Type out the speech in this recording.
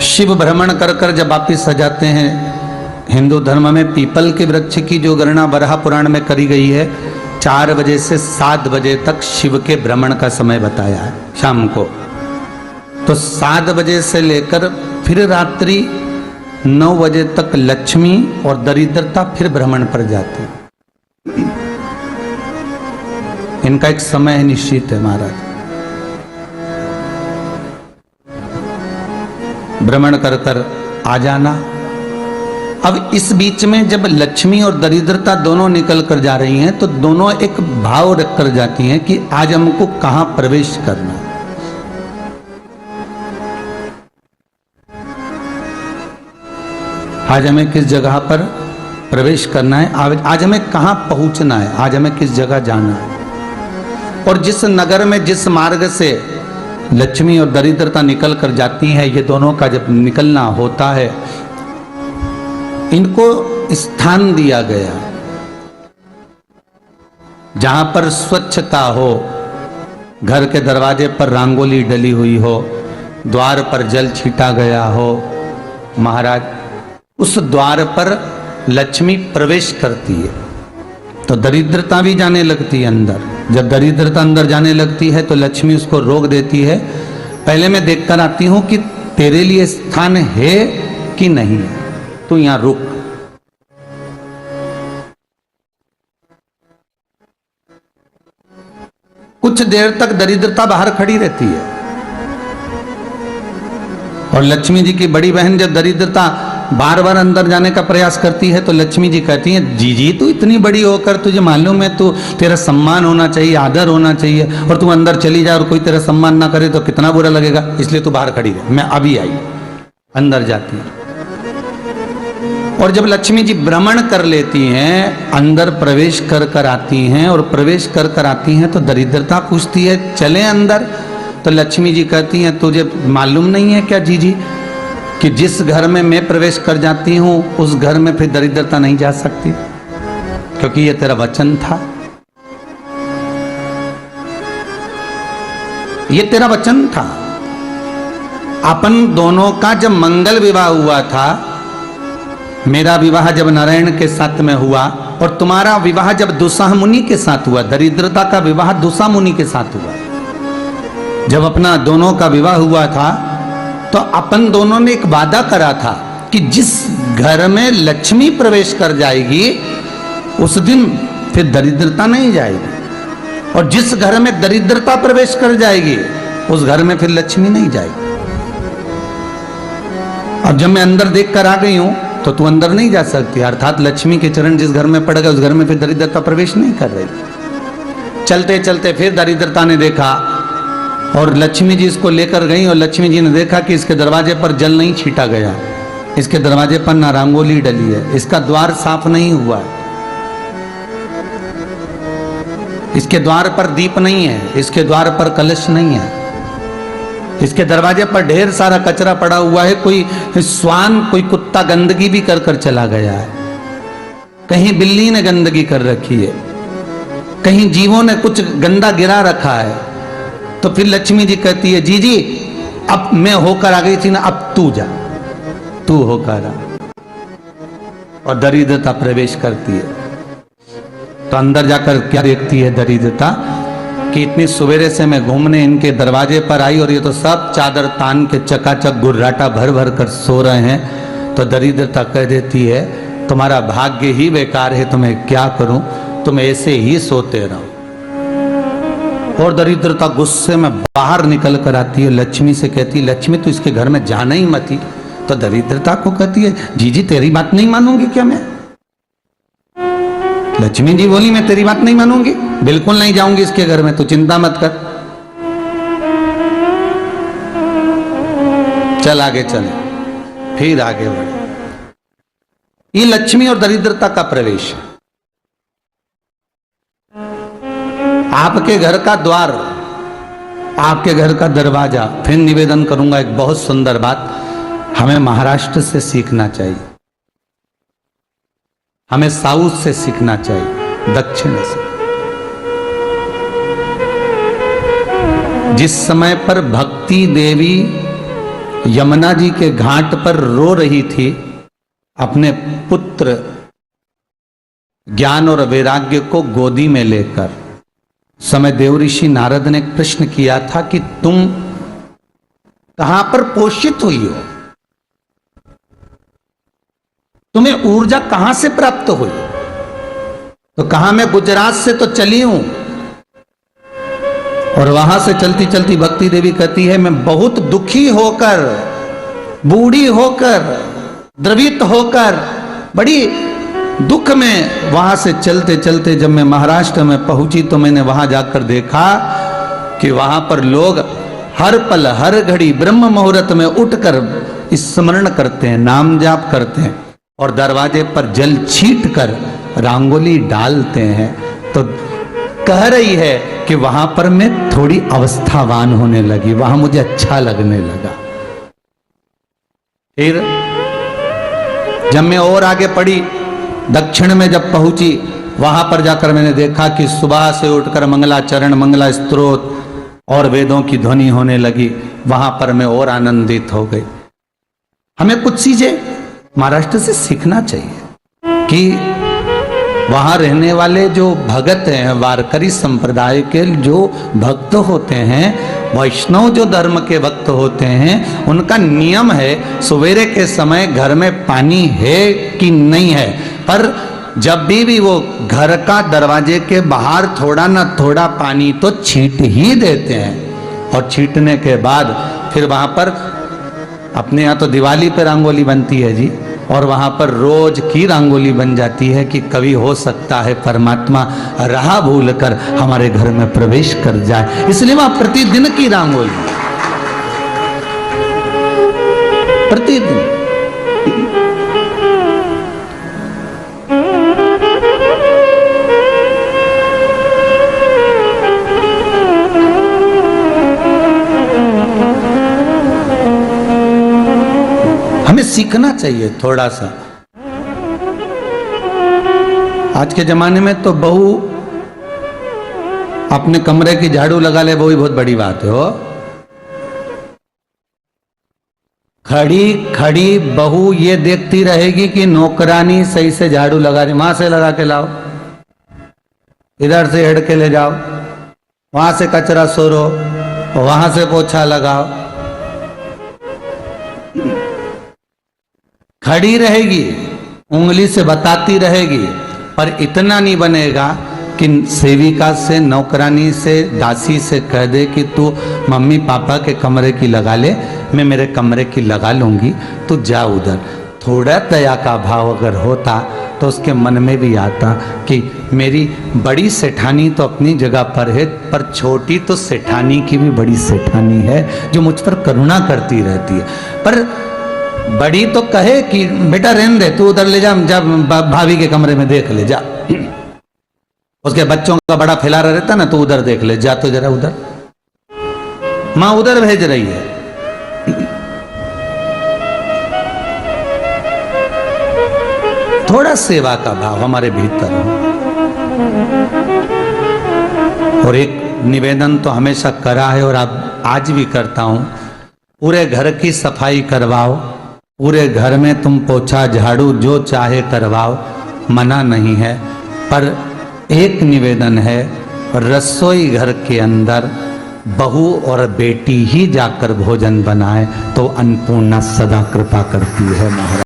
शिव भ्रमण कर कर जब वापिस आ जाते हैं, हिंदू धर्म में पीपल के वृक्ष की जो गणना वराह पुराण में करी गई है, 4 बजे से 7 बजे तक शिव के भ्रमण का समय बताया है शाम को। तो 7 बजे से लेकर फिर रात्रि 9 बजे तक लक्ष्मी और दरिद्रता फिर भ्रमण पर जाती। इनका एक समय निश्चित है महाराज, भ्रमण कर कर आ जाना। अब इस बीच में जब लक्ष्मी और दरिद्रता दोनों निकल कर जा रही हैं, तो दोनों एक भाव रख कर जाती हैं कि आज हमको कहां प्रवेश करना है। आज हमें किस जगह पर प्रवेश करना है, आज हमें कहां पहुंचना है, आज हमें किस जगह जाना है। और जिस नगर में जिस मार्ग से लक्ष्मी और दरिद्रता निकल कर जाती है, ये दोनों का जब निकलना होता है, इनको स्थान दिया गया जहां पर स्वच्छता हो, घर के दरवाजे पर रंगोली डली हुई हो, द्वार पर जल छीटा गया हो। महाराज, उस द्वार पर लक्ष्मी प्रवेश करती है तो दरिद्रता भी जाने लगती है अंदर। जब दरिद्रता अंदर जाने लगती है तो लक्ष्मी उसको रोक देती है, पहले मैं देखकर आती हूं कि तेरे लिए स्थान है कि नहीं, तू यहां रुक। कुछ देर तक दरिद्रता बाहर खड़ी रहती है और लक्ष्मी जी की बड़ी बहन जब दरिद्रता बार बार अंदर जाने का प्रयास करती है तो लक्ष्मी जी कहती हैं, जीजी तू इतनी बड़ी होकर तुझे मालूम है, तू तेरा सम्मान होना चाहिए, आदर होना चाहिए, और तू अंदर चली जा और कोई तेरा सम्मान ना करे तो कितना बुरा लगेगा, इसलिए तू बाहर खड़ी रहे, मैं अभी आई। अंदर जाती है और जब लक्ष्मी जी भ्रमण कर लेती हैं, अंदर प्रवेश कर कर आती हैं, और प्रवेश कर कर आती हैं तो दरिद्रता पूछती है चले अंदर। तो लक्ष्मी जी कहती हैं, तुझे मालूम नहीं है क्या जीजी कि जिस घर में मैं प्रवेश कर जाती हूं उस घर में फिर दरिद्रता नहीं जा सकती, क्योंकि ये तेरा वचन था, ये तेरा वचन था। अपन दोनों का जब मंगल विवाह हुआ था, मेरा विवाह जब नारायण के साथ में हुआ और तुम्हारा विवाह जब दुसाह मुनि के साथ हुआ, दरिद्रता का विवाह दुसा मुनि के साथ हुआ। जब अपना दोनों का विवाह हुआ था तो अपन दोनों ने एक वादा करा था कि जिस घर में लक्ष्मी प्रवेश कर जाएगी उस दिन फिर दरिद्रता नहीं जाएगी, और जिस घर में दरिद्रता प्रवेश कर जाएगी उस घर में फिर लक्ष्मी नहीं जाएगी। अब जब मैं अंदर देख कर आ गई हूं तो तू अंदर नहीं जा सकती, अर्थात लक्ष्मी के चरण जिस घर में पड़ गए उस घर में फिर दरिद्रता प्रवेश नहीं कर रही। चलते चलते फिर दरिद्रता ने देखा और लक्ष्मी जी इसको लेकर गई, और लक्ष्मी जी ने देखा कि इसके दरवाजे पर जल नहीं छीटा गया, इसके दरवाजे पर ना रंगोली डली है, इसका द्वार साफ नहीं हुआ है, इसके द्वार पर दीप नहीं है, इसके द्वार पर कलश नहीं है, इसके दरवाजे पर ढेर सारा कचरा पड़ा हुआ है, कोई श्वान कोई कुत्ता गंदगी भी कर कर चला गया है, कहीं बिल्ली ने गंदगी कर रखी है, कहीं जीवों ने कुछ गंदा गिरा रखा है। तो फिर लक्ष्मी जी कहती है, जी जी अब मैं होकर आ गई थी ना, अब तू जा, तू होकर आ। और दरिद्रता प्रवेश करती है तो अंदर जाकर क्या देखती है दरिद्रता कि इतनी सवेरे से मैं घूमने इनके दरवाजे पर आई और ये तो सब चादर तान के चकाचक गुर्राटा भर भर कर सो रहे हैं। तो दरिद्रता कह देती है, तुम्हारा भाग्य ही बेकार है, तुम्हें क्या करूं, तुम ऐसे ही सोते रहो। और दरिद्रता गुस्से में बाहर निकल कर आती है, लक्ष्मी से कहती है, लक्ष्मी तू इसके घर में जाना ही मत ही। तो दरिद्रता को कहती है, जीजी तेरी बात नहीं मानूंगी क्या मैं? लक्ष्मी जी बोली, मैं तेरी बात नहीं मानूंगी, बिल्कुल नहीं जाऊंगी इसके घर में, तू चिंता मत कर, चल आगे चले। फिर आगे बढ़े। ये लक्ष्मी और दरिद्रता का प्रवेश है। आपके घर का द्वार, आपके घर का दरवाजा। फिर निवेदन करूंगा एक बहुत सुंदर बात, हमें महाराष्ट्र से सीखना चाहिए, हमें साउथ से सीखना चाहिए, दक्षिण से। जिस समय पर भक्ति देवी यमुना जी के घाट पर रो रही थी अपने पुत्र ज्ञान और वैराग्य को गोदी में लेकर। समय देव ऋषि नारद ने प्रश्न किया था कि तुम कहां पर पोषित हुई हो, तुम्हें ऊर्जा कहां से प्राप्त हुई? तो कहा मैं गुजरात से तो चली हूं। और वहां से चलती चलती भक्ति देवी कहती है मैं बहुत दुखी होकर, बूढ़ी होकर, द्रवित होकर, बड़ी दुख में वहां से चलते चलते जब मैं महाराष्ट्र में पहुंची तो मैंने वहां जाकर देखा कि वहां पर लोग हर पल हर घड़ी ब्रह्म मुहूर्त में उठकर स्मरण करते हैं, नाम जाप करते हैं और दरवाजे पर जल छीट कर रंगोली डालते हैं। तो कह रही है कि वहां पर मैं थोड़ी अवस्थावान होने लगी, वहां मुझे अच्छा लगने लगा। फिर जब मैं और आगे पड़ी, दक्षिण में जब पहुंची, वहां पर जाकर मैंने देखा कि सुबह से उठकर मंगलाचरण, मंगला स्तोत्र और वेदों की ध्वनि होने लगी। वहां पर मैं और आनंदित हो गई। हमें कुछ चीजें महाराष्ट्र से सीखना चाहिए कि वहां रहने वाले जो भगत हैं, वारकरी संप्रदाय के जो भक्त होते हैं, वैष्णव जो धर्म के भक्त होते हैं, उनका नियम है सवेरे के समय घर में पानी है कि नहीं है, पर जब भी वो घर का दरवाजे के बाहर थोड़ा ना थोड़ा पानी तो छींट ही देते हैं। और छींटने के बाद फिर वहां पर अपने यहाँ तो दिवाली पे रंगोली बनती है जी, और वहां पर रोज की रंगोली बन जाती है कि कभी हो सकता है परमात्मा राह भूल कर हमारे घर में प्रवेश कर जाए, इसलिए वहां प्रतिदिन की रंगोली, प्रतिदिन। हमें सीखना चाहिए थोड़ा सा। आज के जमाने में तो बहू अपने कमरे की झाड़ू लगा ले, वो ही बहुत बड़ी बात है। हो खड़ी खड़ी बहू ये देखती रहेगी कि नौकरानी सही से झाड़ू लगा रही, वहां से लगा के लाओ, इधर से हेड के ले जाओ, वहां से कचरा सोरो, वहां से पोछा लगाओ। खड़ी रहेगी, उंगली से बताती रहेगी, पर इतना नहीं बनेगा कि सेविका से, नौकरानी से, दासी से कह दे कि तू मम्मी पापा के कमरे की लगा ले, मैं मेरे कमरे की लगा लूंगी, तू जा उधर। थोड़ा दया का भाव अगर होता तो उसके मन में भी आता कि मेरी बड़ी सेठानी तो अपनी जगह पर है, पर छोटी तो सेठानी की भी बड़ी सेठानी है जो मुझ पर करुणा करती रहती है। पर बड़ी तो कहे कि बेटा रहने दे, तू उधर ले जा, जब भाभी के कमरे में देख ले जा। उसके बच्चों का बड़ा फैलारा रहता ना, तो उधर देख ले जा, तो जरा उधर, मां उधर भेज रही है। थोड़ा सेवा का भाव हमारे भीतर हो। और एक निवेदन तो हमेशा करा है और अब आज भी करता हूं, पूरे घर की सफाई करवाओ, पूरे घर में तुम पोछा झाड़ू जो चाहे करवाओ, मना नहीं है। पर एक निवेदन है, रसोई घर के अंदर बहू और बेटी ही जाकर भोजन बनाए तो अन्नपूर्णा सदा कृपा करती है महाराज।